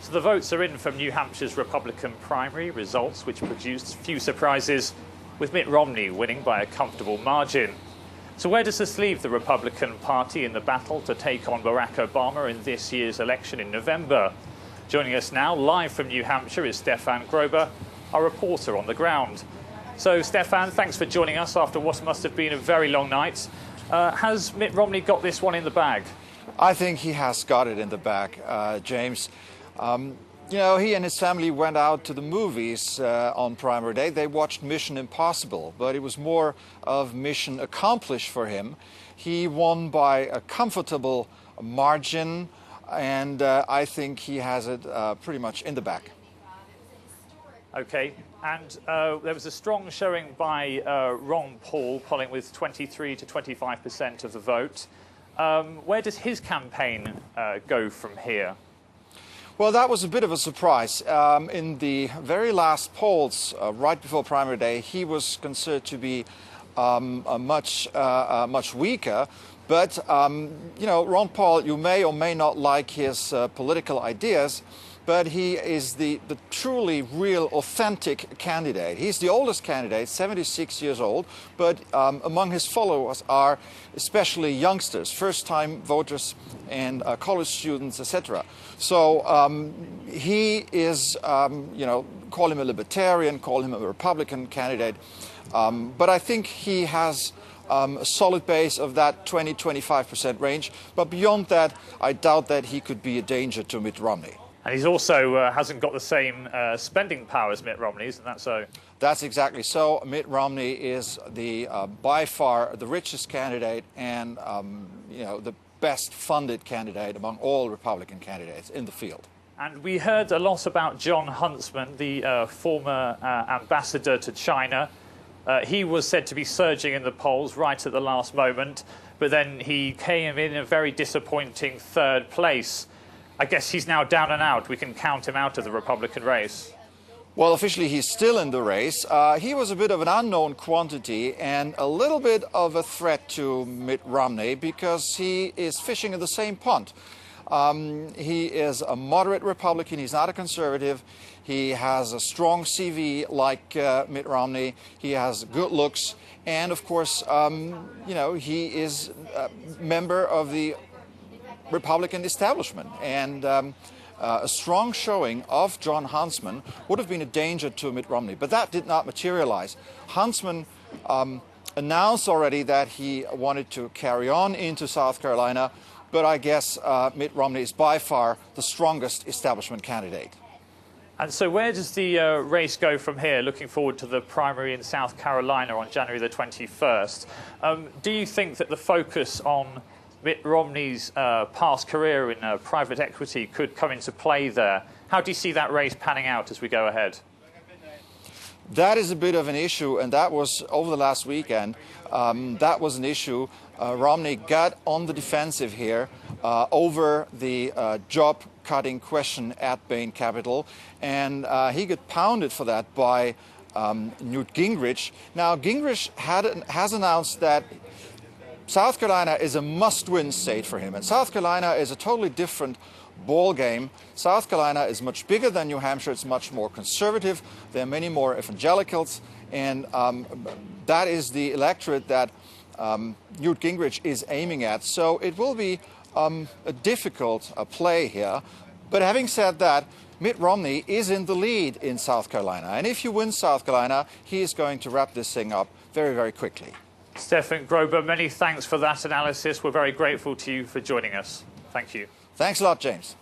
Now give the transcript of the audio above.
So the votes are in from New Hampshire's Republican primary results, which produced few surprises, with Mitt Romney winning by a comfortable margin. So where does this leave the Republican Party in the battle to take on Barack Obama in this year's election in November? Joining us now, live from New Hampshire, is Stefan Grobe, our reporter on the ground. So, Stefan, thanks for joining us after what must have been a very long night. Has Mitt Romney got this one in the bag? I think he has got it in the bag, James. You know, he and his family went out to the movies on primary day. They watched Mission Impossible, but it was more of mission accomplished for him. He won by a comfortable margin, and I think he has it pretty much in the bag. OK, and there was a strong showing by Ron Paul, polling with 23 to 25% of the vote. Where does his campaign go from here? Well, that was a bit of a surprise. In the very last polls, right before primary day, he was considered to be much weaker. But, you know, Ron Paul, you may or may not like his political ideas, but he is the truly real, authentic candidate. He's the oldest candidate, 76 years old, but among his followers are especially youngsters, first-time voters and college students, etc. So he is, you know, call him a libertarian, call him a Republican candidate, but I think he has a solid base of that 20–25% range. But beyond that, I doubt that he could be a danger to Mitt Romney. And he's also hasn't got the same spending power as Mitt Romney, isn't that so? That's exactly so. Mitt Romney is the by far the richest candidate and you know, the best funded candidate among all Republican candidates in the field. And we heard a lot about Jon Huntsman, the former ambassador to China. He was said to be surging in the polls right at the last moment, but then he came in a very disappointing third place. I guess he's now down and out. We can count him out of the Republican race. Well, officially, he's still in the race. He was a bit of an unknown quantity and a little bit of a threat to Mitt Romney because he is fishing in the same pond. He is a moderate Republican. He's not a conservative. He has a strong CV like Mitt Romney. He has good looks. And, of course, you know, he is a member of the Republican establishment, and a strong showing of Jon Huntsman would have been a danger to Mitt Romney, but that did not materialize. Huntsman announced already that he wanted to carry on into South Carolina, but I guess Mitt Romney is by far the strongest establishment candidate. And so where does the race go from here, looking forward to the primary in South Carolina on January the 21st? Do you think that the focus on Mitt Romney's past career in private equity could come into play there? How do you see that race panning out as we go ahead? That is a bit of an issue, and that was over the last weekend. That was an issue. Romney got on the defensive here over the job-cutting question at Bain Capital, and he got pounded for that by Newt Gingrich. Now, Gingrich has announced that South Carolina is a must-win state for him, and South Carolina is a totally different ball game. South Carolina is much bigger than New Hampshire. It's much more conservative. There are many more evangelicals, and that is the electorate that Newt Gingrich is aiming at. So it will be a difficult play here. But having said that, Mitt Romney is in the lead in South Carolina, and if you win South Carolina, he is going to wrap this thing up very, very quickly. Stefan Grobe, many thanks for that analysis. We're very grateful to you for joining us. Thank you. Thanks a lot, James.